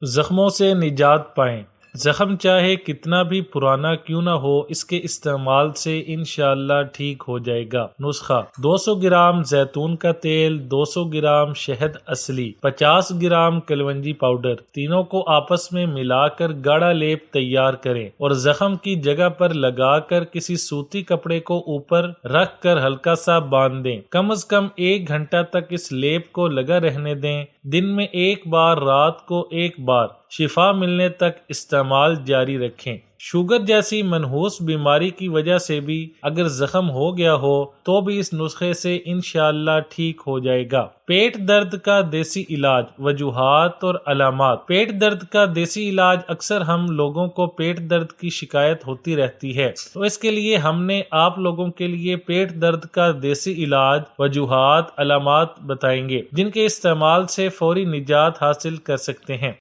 زخموں سے نجات پائیں۔ زخم چاہے کتنا بھی پرانا کیوں نہ ہو، اس کے استعمال سے انشاءاللہ ٹھیک ہو جائے گا۔ نسخہ: 200 گرام زیتون کا تیل، 200 گرام شہد اصلی، 50 گرام کلونجی پاؤڈر، تینوں کو آپس میں ملا کر گاڑھا لیپ تیار کریں اور زخم کی جگہ پر لگا کر کسی سوتی کپڑے کو اوپر رکھ کر ہلکا سا باندھ دیں۔ کم از کم 1 گھنٹہ تک اس لیپ کو لگا رہنے دیں۔ دن میں 1 بار، رات کو 1 بار، شفا ملنے تک استعمال جاری رکھیں۔ شوگر جیسی منحوس بیماری کی وجہ سے بھی اگر زخم ہو گیا ہو تو بھی اس نسخے سے انشاءاللہ ٹھیک ہو جائے گا۔ پیٹ درد کا دیسی علاج، وجوہات اور علامات۔ پیٹ درد کا دیسی علاج: اکثر ہم لوگوں کو پیٹ درد کی شکایت ہوتی رہتی ہے، تو اس کے لیے ہم نے آپ لوگوں کے لیے پیٹ درد کا دیسی علاج، وجوہات، علامات بتائیں گے جن کے استعمال سے فوری نجات حاصل کر سکتے ہیں۔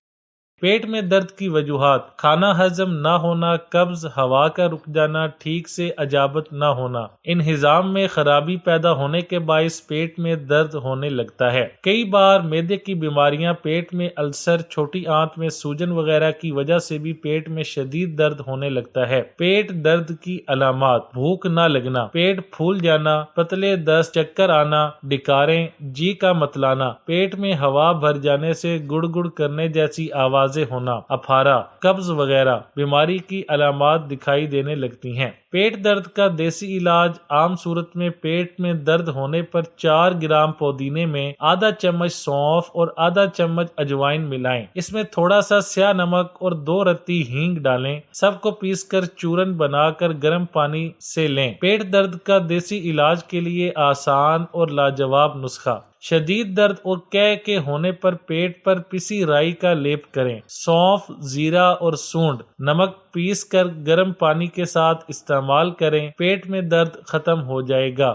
پیٹ میں درد کی وجوہات: کھانا ہضم نہ ہونا، قبض، ہوا کا رک جانا، ٹھیک سے اجابت نہ ہونا، انہضام میں خرابی پیدا ہونے کے باعث پیٹ میں درد ہونے لگتا ہے۔ کئی بار معدے کی بیماریاں، پیٹ میں السر، چھوٹی آنت میں سوجن وغیرہ کی وجہ سے بھی پیٹ میں شدید درد ہونے لگتا ہے۔ پیٹ درد کی علامات: بھوک نہ لگنا، پیٹ پھول جانا، پتلے دست، چکر آنا، ڈکاریں، جی کا متلانا، پیٹ میں ہوا بھر جانے سے گڑ گڑ کرنے جیسی آواز ہونا، اپھارا، قبض وغیرہ بیماری کی علامات دکھائی دینے لگتی ہیں۔ پیٹ درد کا دیسی علاج: عام صورت میں پیٹ میں درد ہونے پر 4 گرام پودینے میں آدھا چمچ سونف اور آدھا چمچ اجوائن ملائیں۔ اس میں تھوڑا سا سیاہ نمک اور 2 رتی ہینگ ڈالیں۔ سب کو پیس کر چورن بنا کر گرم پانی سے لیں۔ پیٹ درد کا دیسی علاج کے لیے آسان اور لاجواب نسخہ: شدید درد اور قے کے ہونے پر پیٹ پر پسی رائی کا لیپ کریں۔ سونف، زیرہ اور سونڈ، نمک پیس کر گرم پانی کے ساتھ استعمال کریں، پیٹ میں درد ختم ہو جائے گا۔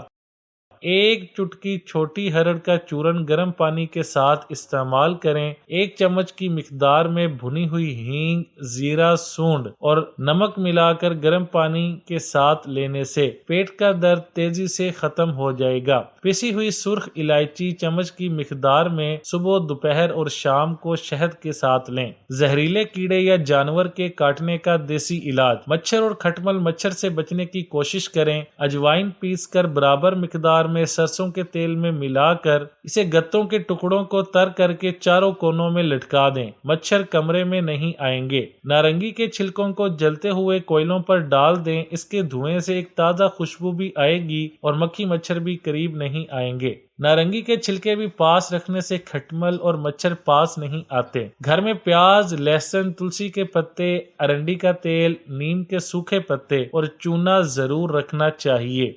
1 چٹکی چھوٹی ہرڑ کا چورن گرم پانی کے ساتھ استعمال کریں۔ 1 چمچ کی مقدار میں بھنی ہوئی ہینگ، زیرہ، سونڈ اور نمک ملا کر گرم پانی کے ساتھ لینے سے پیٹ کا درد تیزی سے ختم ہو جائے گا۔ پسی ہوئی سرخ الائچی چمچ کی مقدار میں صبح، دوپہر اور شام کو شہد کے ساتھ لیں۔ زہریلے کیڑے یا جانور کے کاٹنے کا دیسی علاج: مچھر اور کھٹمل مچھر سے بچنے کی کوشش کریں۔ اجوائن پیس کر برابر مقدار میں سرسوں کے تیل میں ملا کر اسے گتوں کے ٹکڑوں کو تر کر کے چاروں کونوں میں لٹکا دیں۔ مچھر کمرے میں نہیں آئیں گے۔ نارنگی کے چھلکوں کو جلتے ہوئے کوئلوں پر ڈال دیں۔ اس کے دھوئیں سے ایک تازہ خوشبو بھی آئے گی اور مکھی مچھر بھی قریب نہیں آئیں گے۔ نارنگی کے چھلکے بھی پاس رکھنے سے کھٹمل اور مچھر پاس نہیں آتے۔ گھر میں پیاز، لہسن، تلسی کے پتے، ارنڈی کا تیل، نیم کے سوکھے پتے اور چونا ضرور رکھنا چاہیے۔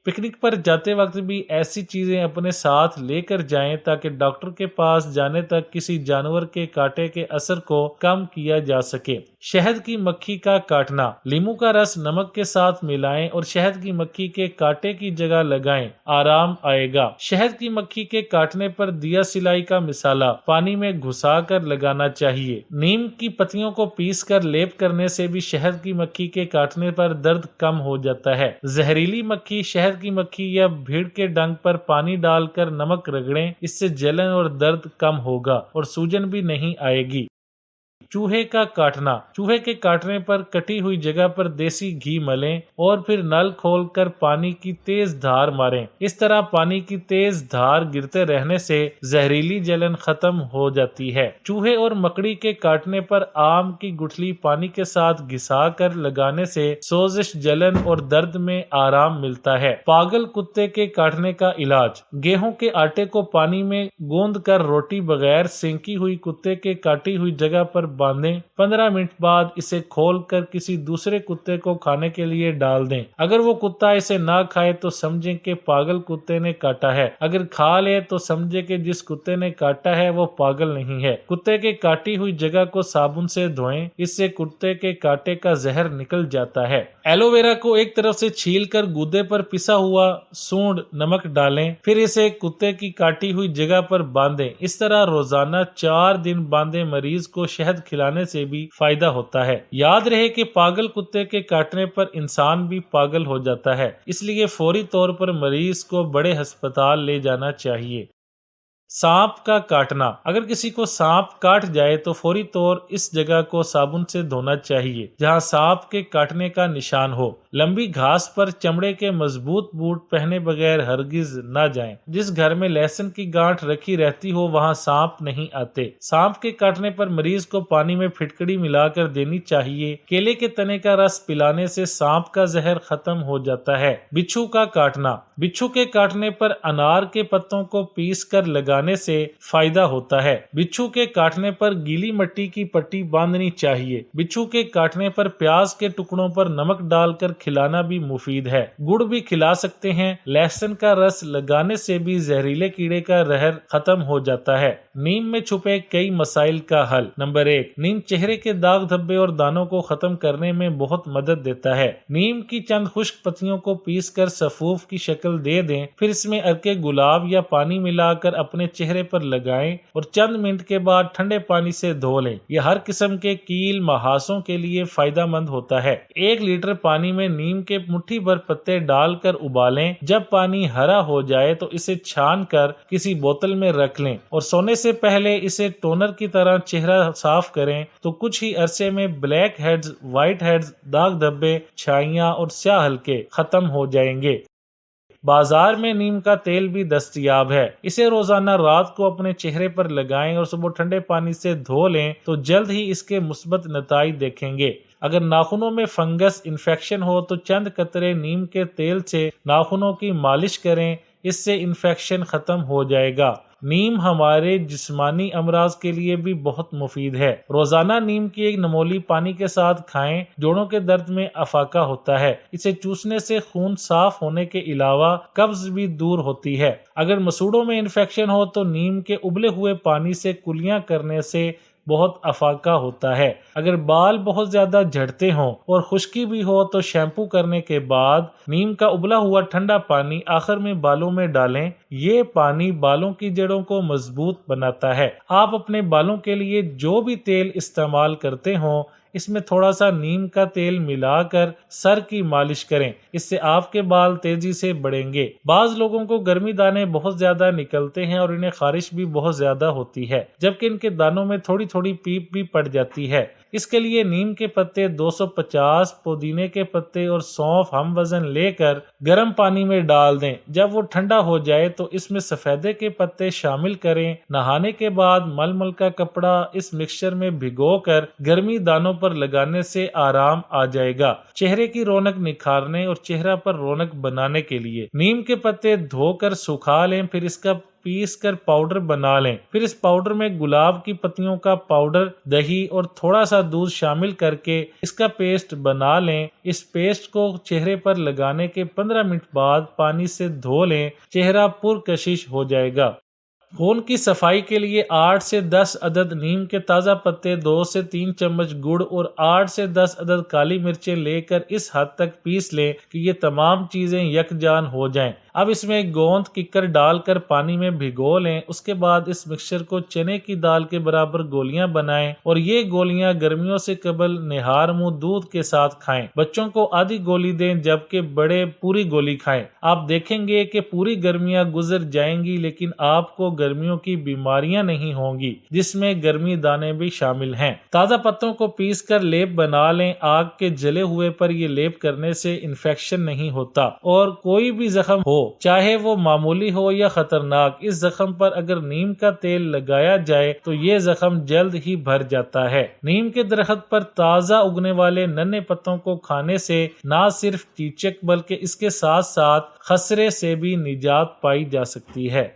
پکنک پر جاتے وقت بھی ایسی چیزیں اپنے ساتھ لے کر جائیں تاکہ ڈاکٹر کے پاس جانے تک کسی جانور کے کاٹے کے اثر کو کم کیا جا سکے۔ شہد کی مکھی کا کاٹنا: لیموں کا رس نمک کے ساتھ ملائیں اور شہد کی مکھی کے کاٹے کی جگہ لگائیں، آرام آئے گا۔ شہد کی مکھی کے کاٹنے پر دیا سلائی کا مسالہ پانی میں گھسا کر لگانا چاہیے۔ نیم کی پتیوں کو پیس کر لیپ کرنے سے بھی شہد کی مکھی کے کاٹنے پر درد کم ہو جاتا ہے۔ زہریلی مکھی: شہد کی مکھی یا بھیڑ کے ڈنگ پر پانی ڈال کر نمک رگڑیں، اس سے جلن اور درد کم ہوگا اور سوجن بھی نہیں آئے گی۔ چوہے کا کاٹنا: چوہے کے کاٹنے پر کٹی ہوئی جگہ پر دیسی گھی ملیں اور پھر نل کھول کر پانی کی تیز دھار ماریں۔ اس طرح پانی کی تیز دھار گرتے رہنے سے زہریلی جلن ختم ہو جاتی ہے۔ چوہے اور مکڑی کے کاٹنے پر آم کی گٹھلی پانی کے ساتھ گھسا کر لگانے سے سوزش، جلن اور درد میں آرام ملتا ہے۔ پاگل کتے کے کاٹنے کا علاج: گیہوں کے آٹے کو پانی میں گوندھ کر روٹی بغیر سینکی ہوئی کتے کے کاٹی ہوئی جگہ پر باندھیں۔ 15 منٹ بعد اسے کھول کر کسی دوسرے کتے کو کھانے کے لیے ڈال دیں۔ اگر وہ کتا اسے نہ کھائے تو سمجھیں کہ پاگل کتے نے کاٹا ہے۔ اگر کھا لے تو سمجھیں کہ جس کتے نے کاٹا ہے وہ پاگل نہیں ہے۔ کتے کے کاٹی ہوئی جگہ کو صابن سے دھوئیں، اس سے کتے کے کاٹے کا زہر نکل جاتا ہے۔ ایلو ویرا کو ایک طرف سے چھیل کر گودے پر پسا ہوا سونڈ، نمک ڈالیں، پھر اسے کتے کی کاٹی ہوئی جگہ پر باندھیں۔ اس طرح روزانہ 4 دن باندھے مریض کو شہد کھلانے سے بھی فائدہ ہوتا ہے۔ یاد رہے کہ پاگل کتے کے کاٹنے پر انسان بھی پاگل ہو جاتا ہے، اس لیے فوری طور پر مریض کو بڑے ہسپتال لے جانا چاہیے۔ سانپ کا کاٹنا۔ اگر کسی کو سانپ کاٹ جائے تو فوری طور اس جگہ کو صابن سے دھونا چاہیے جہاں سانپ کے کاٹنے کا نشان ہو۔ لمبی گھاس پر چمڑے کے مضبوط بوٹ پہنے بغیر ہرگز نہ جائیں۔ جس گھر میں لہسن کی گانٹھ رکھی رہتی ہو وہاں سانپ نہیں آتے۔ سانپ کے کاٹنے پر مریض کو پانی میں پھٹکڑی ملا کر دینی چاہیے۔ کیلے کے تنے کا رس پلانے سے سانپ کا زہر ختم ہو جاتا ہے۔ بچھو کا کاٹنا۔ بچھو کے کاٹنے پر انار کے پتوں کو پیس کر لگانے سے فائدہ ہوتا ہے۔ بچھو کے کاٹنے پر گیلی مٹی کی پٹی باندھنی چاہیے۔ بچھو کے کاٹنے پر پیاز کے ٹکڑوں پر نمک ڈال کر کھلانا بھی مفید ہے۔ گڑ بھی کھلا سکتے ہیں۔ لہسن کا رس لگانے سے بھی زہریلے کیڑے کا زہر ختم ہو جاتا ہے۔ نیم میں چھپے کئی مسائل کا حل۔ نمبر 1، نیم چہرے کے داغ دھبے اور دانوں کو ختم کرنے میں بہت مدد دیتا ہے۔ نیم کی چند خشک پتیوں کو پیس کر سفوف کی شکل دے دیں، پھر اس میں ارکے گلاب یا پانی ملا کر اپنے چہرے پر لگائیں اور چند منٹ کے بعد ٹھنڈے پانی سے دھو لیں۔ یہ ہر قسم کے کیل محاسوں کے لیے فائدہ مند ہوتا ہے۔ 1 لیٹر پانی میں نیم کے مٹھی بھر پتے ڈال کر ابالیں۔ جب پانی ہرا ہو جائے تو اسے چھان کر کسی بوتل میں رکھ لیں اور سونے سے پہلے اسے ٹونر کی طرح چہرہ صاف کریں تو کچھ ہی عرصے میں بلیک ہیڈز، وائٹ ہیڈز، داغ دھبے، چھائیاں اور سیاہ ہلکے ختم ہو جائیں گے۔ بازار میں نیم کا تیل بھی دستیاب ہے۔ اسے روزانہ رات کو اپنے چہرے پر لگائیں اور صبح ٹھنڈے پانی سے دھو لیں تو جلد ہی اس کے مثبت نتائج دیکھیں گے۔ اگر ناخنوں میں فنگس انفیکشن ہو تو چند قطرے نیم کے تیل سے ناخنوں کی مالش کریں، اس سے انفیکشن ختم ہو جائے گا۔ نیم ہمارے جسمانی امراض کے لیے بھی بہت مفید ہے۔ روزانہ نیم کی ایک نمولی پانی کے ساتھ کھائیں۔ جوڑوں کے درد میں افاقہ ہوتا ہے۔ اسے چوسنے سے خون صاف ہونے کے علاوہ قبض بھی دور ہوتی ہے۔ اگر مسوڑوں میں انفیکشن ہو تو نیم کے ابلے ہوئے پانی سے کلیاں کرنے سے بہت افاقہ ہوتا ہے۔ اگر بال بہت زیادہ جھڑتے ہوں اور خشکی بھی ہو تو شیمپو کرنے کے بعد نیم کا ابلا ہوا ٹھنڈا پانی آخر میں بالوں میں ڈالیں۔ یہ پانی بالوں کی جڑوں کو مضبوط بناتا ہے۔ آپ اپنے بالوں کے لیے جو بھی تیل استعمال کرتے ہوں اس میں تھوڑا سا نیم کا تیل ملا کر سر کی مالش کریں، اس سے آپ کے بال تیزی سے بڑھیں گے۔ بعض لوگوں کو گرمی دانے بہت زیادہ نکلتے ہیں اور انہیں خارش بھی بہت زیادہ ہوتی ہے، جبکہ ان کے دانوں میں تھوڑی تھوڑی پیپ بھی پڑ جاتی ہے۔ اس کے لیے نیم کے پتے 250، پودینے کے پتے اور سونف ہم وزن لے کر گرم پانی میں ڈال دیں۔ جب وہ ٹھنڈا ہو جائے تو اس میں سفیدے کے پتے شامل کریں۔ نہانے کے بعد ململ کا کپڑا اس مکسچر میں بھگو کر گرمی دانوں پر لگانے سے آرام آ جائے گا۔ چہرے کی رونق نکھارنے اور چہرہ پر رونق بنانے کے لیے نیم کے پتے دھو کر سکھا لیں، پھر اس کا پیس کر پاؤڈر بنا لیں۔ پھر اس پاؤڈر میں گلاب کی پتیوں کا پاؤڈر، دہی اور تھوڑا سا دودھ شامل کر کے اس کا پیسٹ بنا لیں۔ اس پیسٹ کو چہرے پر لگانے کے 15 منٹ بعد پانی سے دھو لیں، چہرہ پرکشش ہو جائے گا۔ خون کی صفائی کے لیے 8 سے 10 عدد نیم کے تازہ پتے، 2 سے 3 چمچ گڑ اور 8 سے 10 عدد کالی مرچیں لے کر اس حد تک پیس لیں کہ یہ تمام چیزیں یکجان ہو جائیں۔ اب اس میں گوند ککر ڈال کر پانی میں بھگو لیں۔ اس کے بعد اس مکسچر کو چنے کی دال کے برابر گولیاں بنائیں اور یہ گولیاں گرمیوں سے قبل نہار منہ دودھ کے ساتھ کھائیں۔ بچوں کو آدھی گولی دیں جبکہ بڑے پوری گولی کھائیں۔ آپ دیکھیں گے کہ پوری گرمیاں گزر جائیں گی لیکن آپ کو گرمیوں کی بیماریاں نہیں ہوں گی، جس میں گرمی دانے بھی شامل ہیں۔ تازہ پتوں کو پیس کر لیپ بنا لیں۔ آگ کے جلے ہوئے پر یہ لیپ کرنے سے انفیکشن نہیں ہوتا اور کوئی بھی زخم ہو، چاہے وہ معمولی ہو یا خطرناک، اس زخم پر اگر نیم کا تیل لگایا جائے تو یہ زخم جلد ہی بھر جاتا ہے۔ نیم کے درخت پر تازہ اگنے والے ننھے پتوں کو کھانے سے نہ صرف چیچک بلکہ اس کے ساتھ ساتھ خسرے سے بھی نجات پائی جا سکتی ہے۔